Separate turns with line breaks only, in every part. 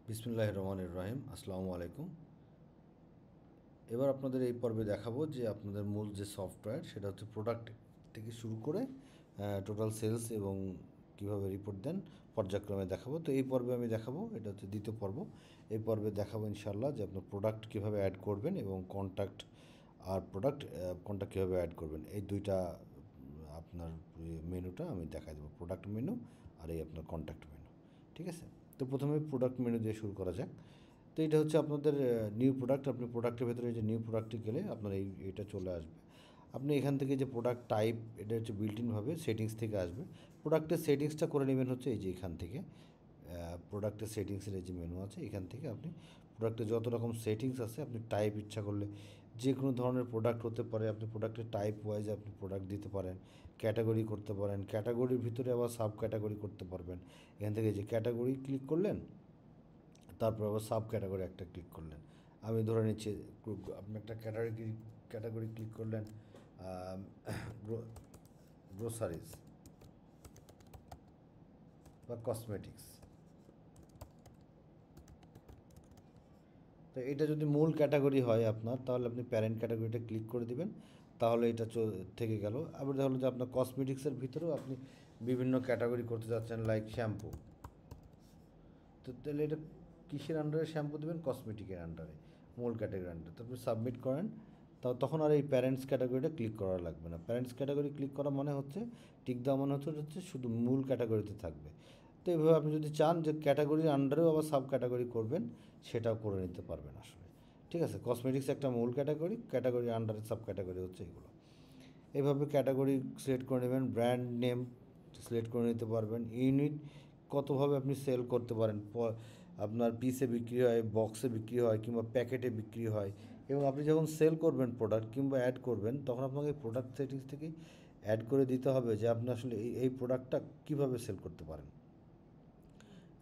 বিসমিল্লাহির রহমানির রহিম। আসসালামু আলাইকুম। এবার আপনাদের এই পর্বে দেখাবো যে আপনাদের মূল যে সফটওয়্যার সেটা হচ্ছে প্রোডাক্ট থেকে শুরু করে টোটাল সেলস এবং কীভাবে রিপোর্ট দেন পর্যায়ক্রমে দেখাবো। তো এই পর্বে আমি দেখাবো, এটা হচ্ছে দ্বিতীয় পর্ব। এই পর্বে দেখাবো ইনশাআল্লাহ যে আপনার প্রোডাক্ট কীভাবে অ্যাড করবেন এবং কন্ট্যাক্ট আর প্রোডাক্ট কোনটা কীভাবে অ্যাড করবেন, এই দুইটা আপনার মেনুটা আমি দেখাই দেবো, প্রোডাক্ট মেনু আর এই আপনার কন্ট্যাক্ট মেনু। ঠিক আছে, তো প্রথমে প্রোডাক্ট মেনু দিয়ে শুরু করা যাক। তো এটা হচ্ছে আপনাদের নিউ প্রোডাক্ট। আপনি প্রোডাক্টের ভেতরে যে নিউ প্রোডাক্টে গেলে আপনার এটা চলে আসবে। আপনি এখান থেকে যে প্রোডাক্ট টাইপ, এটা হচ্ছে বিল্ট ইনভাবে সেটিংস থেকে আসবে। প্রোডাক্টের সেটিংসটা করে নেবেন হচ্ছে এই যে এখান থেকে প্রোডাক্টের সেটিংসের এই যে মেনু আছে, এখান থেকে আপনি প্রোডাক্টে যত রকম সেটিংস আছে আপনি টাইপ ইচ্ছা করলে যে কোনো ধরনের প্রোডাক্ট হতে পারে, আপনি প্রোডাক্টের টাইপ ওয়াইজ আপনি প্রোডাক্ট দিতে পারেন, ক্যাটাগরি করতে পারেন, ক্যাটাগরির ভিতরে আবার সাব ক্যাটাগরি করতে পারবেন। এখান থেকে যে ক্যাটাগরি ক্লিক করলেন, তারপর আবার সাব ক্যাটাগরি একটা ক্লিক করলেন। আমি ধরে নিচ্ছি আপনি একটা ক্যাটাগরি ক্লিক করলেন গ্রোসারিজ বা কসমেটিক্স। তো এটা যদি মূল ক্যাটাগরি হয় আপনার, তাহলে আপনি প্যারেন্ট ক্যাটাগরিটা ক্লিক করে দিবেন, তাহলে এটা থেকে গেল। আবার ধরুন যে আপনার কসমেটিক্সের ভিতরেও আপনি বিভিন্ন ক্যাটাগরি করতে যাচ্ছেন, লাইক শ্যাম্পু। তো তাহলে এটা কিসের আন্ডারে শ্যাম্পু দেবেন? কসমেটিকের আন্ডারে, মূল ক্যাটাগরি আন্ডারে। তারপর সাবমিট করেন, তখন আর এই প্যারেন্টস ক্যাটাগরিটা ক্লিক করা লাগবে না। প্যারেন্টস ক্যাটাগরি ক্লিক করা মানে হচ্ছে টিক দেওয়া মানে হচ্ছে শুধু মূল ক্যাটাগরিতে থাকবে। তো এইভাবে আপনি যদি চান যে ক্যাটাগরির আন্ডারেও আবার সাব ক্যাটাগরি করবেন, সেটাও করে নিতে পারবেন আসলে। ঠিক আছে, কসমেটিক্স একটা মূল ক্যাটাগরি, ক্যাটাগরির আন্ডারে সাব ক্যাটাগরি হচ্ছে এগুলো। এভাবে ক্যাটাগরি সিলেক্ট করে নেবেন, ব্র্যান্ড নেম সিলেক্ট করে নিতে পারবেন, ইউনিট কতভাবে আপনি সেল করতে পারেন। আপনার পিসে বিক্রি হয়, বক্সে বিক্রি হয়, কিংবা প্যাকেটে বিক্রি হয়। এবং আপনি যখন সেল করবেন প্রোডাক্ট কিংবা অ্যাড করবেন, তখন আপনাকে প্রোডাক্ট সেটিংস থেকেই অ্যাড করে দিতে হবে যে আপনি আসলে এই প্রোডাক্টটা কীভাবে সেল করতে পারেন।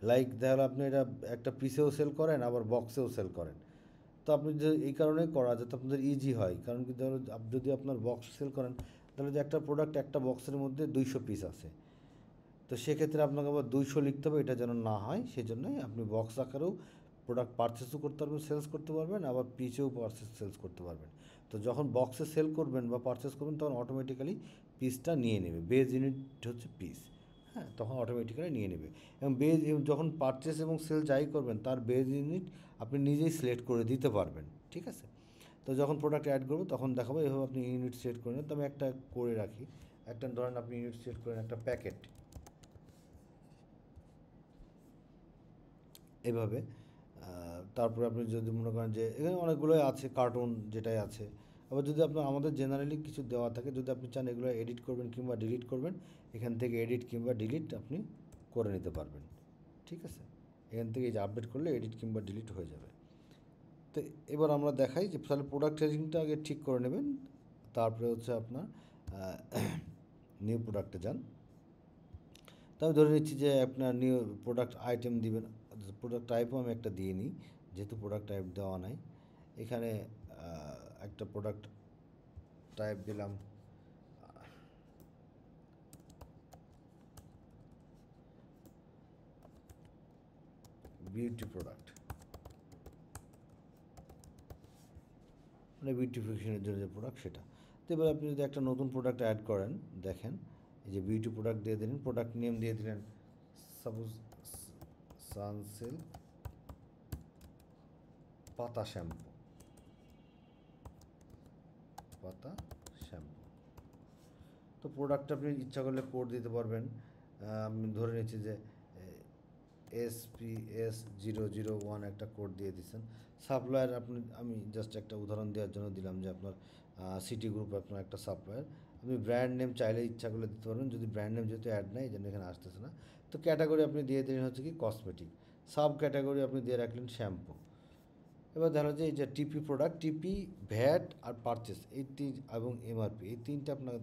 লাইক দেখা গেলো আপনি এটা একটা পিসেও সেল করেন, আবার বক্সেও সেল করেন। তো আপনি যে এই কারণেই করা যাতে আপনাদের ইজি হয়, কারণ কি ধরো যদি আপনার বক্স সেল করেন, তাহলে যে একটা প্রোডাক্ট একটা বক্সের মধ্যে 200 পিস আছে, তো সেক্ষেত্রে আপনাকে আবার 200 লিখতে হবে, এটা যেন না হয় সেজন্যই আপনি বক্স আকারেও প্রোডাক্ট পারচেসও করতে পারবেন, সেলস করতে পারবেন, আবার পিসেও সেলস করতে পারবেন। তো যখন বক্সে সেল করবেন বা পারচেস করবেন, তখন অটোমেটিক্যালি পিসটা নিয়ে নেবে। বেজ ইউনিট হচ্ছে পিস, হ্যাঁ, তখন অটোমেটিক্যালি নিয়ে নেবে। এবং যখন পারচেস এবং সেল যাই করবেন, তার বেজ ইউনিট আপনি নিজেই সিলেক্ট করে দিতে পারবেন। ঠিক আছে, তো যখন প্রোডাক্ট অ্যাড করবো তখন দেখাবো এভাবে আপনি ইউনিট সেট করে নেন। তো আমি একটা করে রাখি, একটা ধরেন আপনি ইউনিট সেট করেন একটা প্যাকেট, এভাবে। তারপরে আপনি যদি মনে করেন যে এখানে অনেকগুলোই আছে, কার্টুন যেটাই আছে। আবার যদি আপনার আমাদের জেনারেলি কিছু দেওয়া থাকে, যদি আপনি চান এগুলো এডিট করবেন কিংবা ডিলিট করবেন, এখান থেকে এডিট কিংবা ডিলিট আপনি করে নিতে পারবেন। ঠিক আছে, এখান থেকে এই যে আপডেট করলে এডিট কিংবা ডিলিট হয়ে যাবে। তো এবার আমরা দেখাই যে তাহলে প্রোডাক্ট রেজিংটা আগে ঠিক করে নেবেন, তারপরে হচ্ছে আপনার নিউ প্রোডাক্টে যান। তো আমি ধরে নিচ্ছি যে আপনার নিউ প্রোডাক্ট আইটেম দিবেন, প্রোডাক্ট টাইপও আমি একটা দিয়ে নিই, যেহেতু প্রোডাক্ট টাইপ দেওয়া নাই। এখানে একটা প্রোডাক্ট টাইপ দিলাম বিউটি প্রোডাক্ট, মানে বিউটিফিকেশনের জন্য যে প্রোডাক্ট সেটা। তো এবার আপনি যদি একটা নতুন প্রোডাক্ট অ্যাড করেন, দেখেন এই যে বিউটি প্রোডাক্ট দিয়ে দিলেন, প্রোডাক্ট নেম দিয়ে দিলেন সাপোজ সানসিল্ক পাতা শ্যাম্পু, পাতা শ্যাম্পু। তো প্রোডাক্ট আপনি ইচ্ছা করলে কোড দিতে পারবেন। আমি ধরে নিচ্ছি যে SPS001 একটা কোড দিয়ে দিচ্ছেন। সাপ্লায়ার আমি জাস্ট একটা উদাহরণ দেওয়ার জন্য দিলাম যে আপনার সিটি গ্রুপ আপনার একটা সাপ্লায়ার। আপনি ব্র্যান্ড নেম চাইলে ইচ্ছা করলে দিতে পারবেন, যদি ব্র্যান্ড নেম যেহেতু অ্যাড নাই এই জন্য এখানে আসতেছে না। তো ক্যাটাগরি আপনি দিয়ে দিলেন হচ্ছে কি কসমেটিক, সাব ক্যাটাগরি আপনি দিয়ে রাখলেন শ্যাম্পু। এবার দেখা যায় যে টিপি প্রোডাক্ট, টিপি, ভ্যাট আর পারচেস, এই এবং এমআরপি, এই তিনটা আপনাকে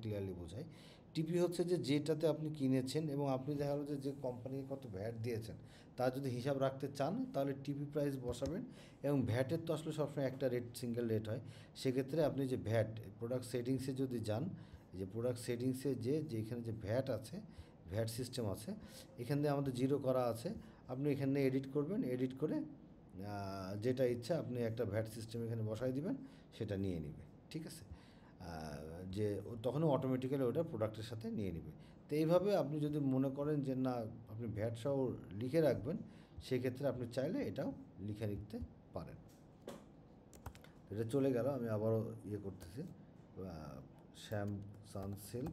ক্লিয়ারলি বোঝায়। টিপি হচ্ছে যে যেটাতে আপনি কিনেছেন এবং আপনি দেখা গেলো যে কোম্পানিকে কত ভ্যাট দিয়েছেন, তার যদি হিসাব রাখতে চান তাহলে টিপি প্রাইস বসাবেন। এবং ভ্যাটের তো আসলে সবসময় একটা রেট, সিঙ্গেল রেট হয়। সেক্ষেত্রে আপনি যে ভ্যাট প্রোডাক্ট সেটিংসে যদি যান, যে প্রোডাক্ট সেটিংসে যে এখানে যে ভ্যাট আছে, ভ্যাট সিস্টেম আছে, এখান দিয়ে আমাদের জিরো করা আছে। আপনি এখানে এডিট করবেন, এডিট করে যেটা ইচ্ছা আপনি একটা ভ্যাট সিস্টেম এখানে বসাই দিবেন, সেটা নিয়ে নেবে। ঠিক আছে, যে তখন অটোমেটিক্যালি ওটা প্রোডাক্টের সাথে নিয়ে নেবে। তো এইভাবে আপনি যদি মনে করেন যে না আপনি ভ্যাট সহ লিখে রাখবেন, সেক্ষেত্রে আপনি চাইলে এটাও লিখে নিতে পারেন। এটা চলে গেল, আমি আবারও ইয়ে করতেছি, সানসিল্ক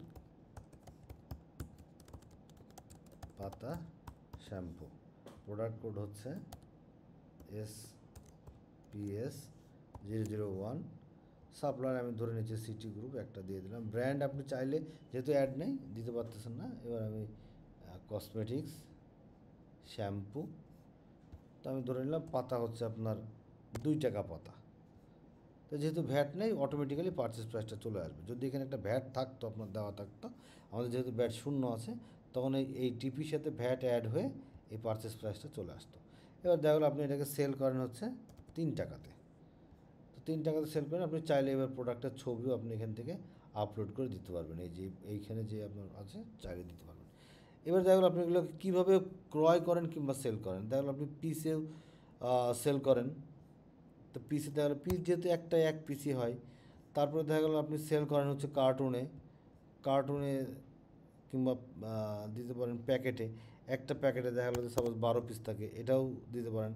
পাতা শ্যাম্পু, প্রোডাক্ট কোড হচ্ছে SPS001, সাপ্লায়ার আমি ধরে নিচ্ছি সিটি গ্রুপ, একটা দিয়ে দিলাম। ব্র্যান্ড আপনি চাইলে যেহেতু অ্যাড নেই দিতে পারতেছেন না, এবার আমি কসমেটিক্স শ্যাম্পু, তো আমি ধরে নিলাম পাতা হচ্ছে আপনার 2 টাকা পাতা। তো যেহেতু ভ্যাট নেই অটোমেটিক্যালি পারচেস প্রাইসটা চলে আসবে। যদি এখানে একটা ভ্যাট থাকতো, আপনার দেওয়া থাকতো, আমাদের যেহেতু ভ্যাট শূন্য আছে, তখন এই টিপির সাথে ভ্যাট অ্যাড হয়ে এই পারচেস প্রাইসটা চলে আসতো। এবার দেখা গেলো আপনি এটাকে সেল করেন হচ্ছে 3 টাকাতে, তো 3 টাকাতে সেল করেন। আপনি চাইলে এবার প্রোডাক্টের ছবিও আপনি এখান থেকে আপলোড করে দিতে পারবেন, এই যে এইখানে যে আপনার আছে চাইলে দিতে পারবেন। এবার দেখা গেলো আপনি এগুলো কীভাবে ক্রয় করেন কিংবা সেল করেন, দেখা গেলো আপনি পিসেও সেল করেন। তো পিসি দেখা গেলো পিস যেহেতু এক পিসি হয়, তারপরে দেখা গেলো আপনি সেল করেন হচ্ছে কার্টুনে কিংবা দিতে পারেন প্যাকেটে, একটা প্যাকেটে দেখা গেলো সাপোজ 12 পিস থাকে, এটাও দিতে পারেন।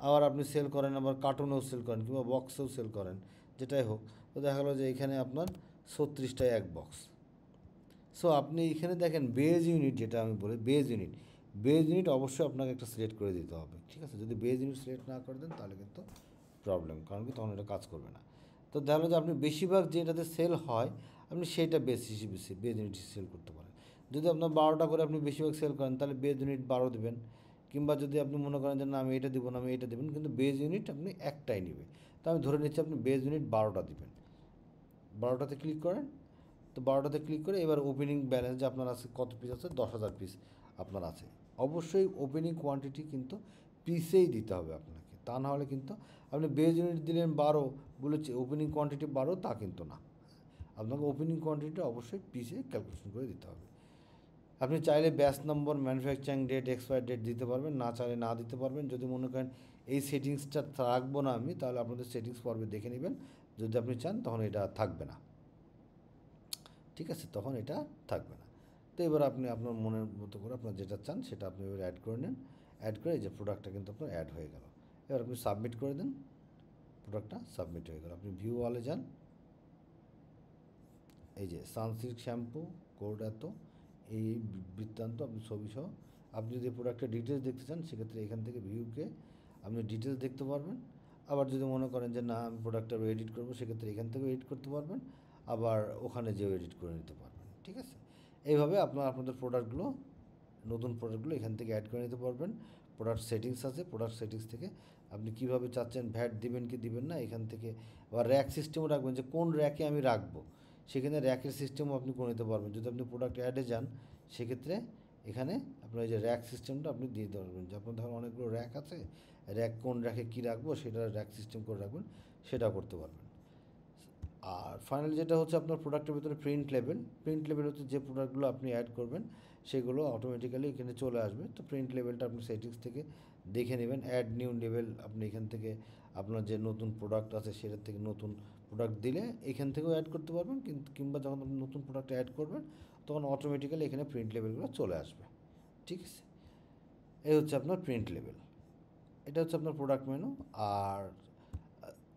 আবার আপনি সেল করেন আবার কার্টুনেও সেল করেন কিংবা বক্সেও সেল করেন, যেটাই হোক। তো দেখা গেলো যে এখানে আপনার 36টায় এক বক্স। সো আপনি এখানে দেখেন বেজ ইউনিট, যেটা আমি বলি বেজ ইউনিট অবশ্যই আপনাকে একটা সিলেক্ট করে দিতে হবে। ঠিক আছে, যদি বেজ ইউনিট সিলেক্ট না করে দেন তাহলে কিন্তু প্রবলেম, কারণ কি তখন এটা কাজ করবে না। তো দেখা গেলো যে আপনি বেশিরভাগ যেটাতে সেল হয় আপনি সেইটা বেজ ইউনিট সেল করতে পারেন। যদি আপনার 12টা করে আপনি বেশিরভাগ সেল করেন তাহলে বেজ ইউনিট 12 দেবেন, কিংবা যদি আপনি মনে করেন যে না আমি এটা দেবো না আমি এটা দেবেন, কিন্তু বেজ ইউনিট আপনি একটাই নেবে। তো আমি ধরে নিচ্ছি আপনি বেজ ইউনিট 12টা দেবেন, 12টাতে ক্লিক করেন। তো 12টাতে ক্লিক করে এবার ওপেনিং ব্যালেন্স যে আপনার আছে কত পিস আছে, 10,000 পিস আপনার আছে। অবশ্যই ওপেনিং কোয়ান্টিটি কিন্তু পিসেই দিতে হবে আপনাকে, তা না হলে কিন্তু আপনি বেজ ইউনিট দিলেন 12 বলেছে ওপেনিং কোয়ান্টিটি 12, তা কিন্তু না। আপনাকে ওপেনিং কোয়ান্টিটিটা অবশ্যই পিসে ক্যালকুলেশন করে দিতে হবে। আপনি চাইলে batch number, manufacturing date, expire date দিতে পারবেন, না চাইলে না দিতে পারবেন। যদি মনে করেন এই সেটিংসটা রাখবো না আমি, তাহলে আপনাদের সেটিংস পর্বে দেখে নেবেন। যদি আপনি চান তখন এটা থাকবে না, ঠিক আছে, তখন এটা থাকবে না। তো এবার আপনি আপনার মনের মতো করে আপনার যেটা চান সেটা আপনি এবার অ্যাড করে নেন। অ্যাড করে যে প্রোডাক্টটা কিন্তু আপনার অ্যাড হয়ে গেল। এবার আপনি সাবমিট করে দেন, প্রোডাক্টটা সাবমিট হয়ে গেল। আপনি ভিউ ওয়ালে যান, এই যে সানসিল্ক শ্যাম্পু কোড এত, এই বৃত্তান্ত আপনি ছবি সহ। আপনি যদি প্রোডাক্টের ডিটেলস দেখতে চান সেক্ষেত্রে এখান থেকে ভিউকে আপনি ডিটেলস দেখতে পারবেন। আবার যদি মনে করেন যে না আমি প্রোডাক্টটা এডিট করবো, সেক্ষেত্রে এখান থেকেও এডিট করতে পারবেন, আবার ওখানে যেও এডিট করে নিতে পারবেন। ঠিক আছে, এইভাবে আপনাদের প্রোডাক্টগুলো, নতুন প্রোডাক্টগুলো এখান থেকে অ্যাড করে নিতে পারবেন। প্রোডাক্ট সেটিংস আছে, প্রোডাক্ট সেটিংস থেকে আপনি কীভাবে চাচ্ছেন ভ্যাট দিবেন কি দিবেন না, এখান থেকে আবার র্যাক সিস্টেমও রাখবেন, যে কোন র্যাকে আমি রাখবো, সেখানে র্যাকের সিস্টেমও আপনি করে নিতে পারবেন। যদি আপনি প্রোডাক্ট অ্যাডে যান সেক্ষেত্রে এখানে আপনার এই যে র্যাক সিস্টেমটা আপনি দিয়ে দিতে পারবেন, যে আপনার ধরুন অনেকগুলো র্যাক আছে, র্যাক কোন র্যাকে কী রাখবো সেটা র্যাক সিস্টেম করে রাখবেন, সেটাও করতে পারবেন। আর ফাইনালি যেটা হচ্ছে আপনার প্রোডাক্টের ভিতরে প্রিন্ট লেভেল হচ্ছে যে প্রোডাক্টগুলো আপনি অ্যাড করবেন সেগুলো অটোমেটিক্যালি এখানে চলে আসবে। তো প্রিন্ট লেভেলটা আপনি সেটিংস থেকে দেখে নেবেন। অ্যাড নিউ লেভেল আপনি এখান থেকে আপনার যে নতুন প্রোডাক্ট আছে সেটার থেকে নতুন প্রোডাক্ট দিলে এখান থেকেও অ্যাড করতে পারবেন, কিন্তু কিংবা যখন আপনি নতুন প্রোডাক্ট অ্যাড করবেন তখন অটোমেটিক্যালি এখানে প্রিন্ট লেভেলগুলো চলে আসবে। ঠিক আছে, এই হচ্ছে আপনার প্রিন্ট লেভেল, এটা হচ্ছে আপনার প্রোডাক্ট মেনু। আর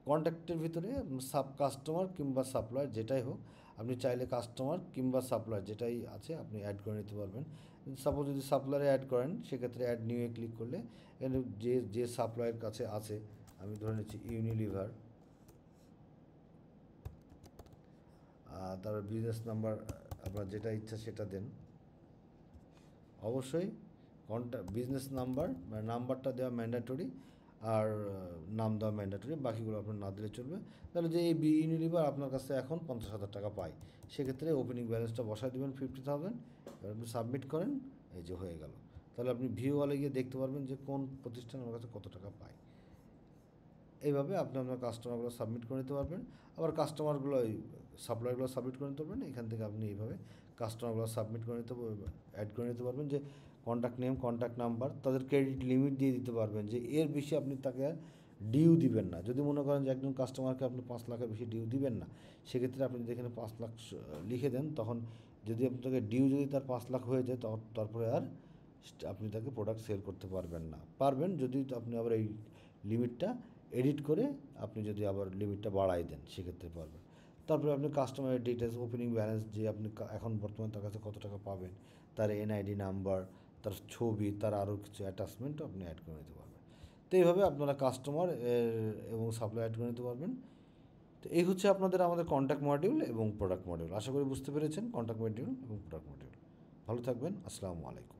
কন্ট্যাক্টের ভিতরে সাব কাস্টমার কিংবা সাপ্লায়ার যেটাই হোক, আপনি চাইলে কাস্টমার কিংবা সাপ্লায়ার যেটাই আছে আপনি অ্যাড করে নিতে পারবেন। সাপোজ যদি সাপ্লায়ারে অ্যাড করেন সেক্ষেত্রে অ্যাড নিউয়ে ক্লিক করলে এখানে যে সাপ্লায়ার কাছে আছে, আমি ধরে নিচ্ছি ইউনিলিভার, তারপর বিজনেস নাম্বার আপনার যেটা ইচ্ছা সেটা দেন। অবশ্যই বিজনেস নাম্বার মানে নাম্বারটা দেওয়া ম্যান্ডেটরি, আর নাম দেওয়া ম্যান্ডেটরি, বাকিগুলো আপনার না দিলে চলবে। তাহলে যে এই ইউনিলিভার আপনার কাছে এখন 50,000 টাকা পায়, সেক্ষেত্রে ওপেনিং ব্যালেন্সটা বসায় দেবেন 50,000, এবার আপনি সাবমিট করেন, এই যে হয়ে গেল। তাহলে আপনি ভিউ ওয়ালে গিয়ে দেখতে পারবেন যে কোন প্রতিষ্ঠান আমার কাছে কত টাকা পায়। এইভাবে আপনি আপনার কাস্টমারগুলো সাবমিট করে নিতে পারবেন। আবার কাস্টমারগুলো ওই সাপ্লায়ারগুলো সাবমিট করে নিতে পারবেন। এখান থেকে আপনি এইভাবে কাস্টমারগুলো সাবমিট করে নিতে অ্যাড করে নিতে পারবেন, যে কন্ট্যাক্ট নেম, কন্ট্যাক্ট নাম্বার, তাদের ক্রেডিট লিমিট দিয়ে দিতে পারবেন যে এর বেশি আপনি তাকে ডিউ দিবেন না। যদি মনে করেন যে একজন কাস্টমারকে আপনি 5 লাখের বেশি ডিউ দিবেন না, সেক্ষেত্রে আপনি যদি এখানে 5 লাখ লিখে দেন, তখন যদি আপনাকে ডিউ যদি তার 5 লাখ হয়ে যায়, তারপরে আর আপনি তাকে প্রোডাক্ট সেল করতে পারবেন না। পারবেন যদি আপনি আবার এই লিমিটটা এডিট করে আপনি যদি আবার লিমিটটা বাড়াই দেন, সেক্ষেত্রে পারবেন। তারপরে আপনি কাস্টমারের ডিটেলস, ওপেনিং ব্যালেন্স, যে আপনি এখন বর্তমানে তার কাছে কত টাকা পাবেন, তার এনআইডি নাম্বার, তার ছবি, তার আরও কিছু অ্যাটাচমেন্টও আপনি অ্যাড করে নিতে পারবেন। তো এইভাবে আপনারা কাস্টমার এবং সাপ্লাই অ্যাড করে নিতে পারবেন। তো এই হচ্ছে আমাদের কন্ট্যাক্ট মডিউল এবং প্রোডাক্ট মডিউল। আশা করি বুঝতে পেরেছেন কন্ট্যাক্ট মডিউল এবং প্রোডাক্ট মডিউল। ভালো থাকবেন। আসসালামু আলাইকুম।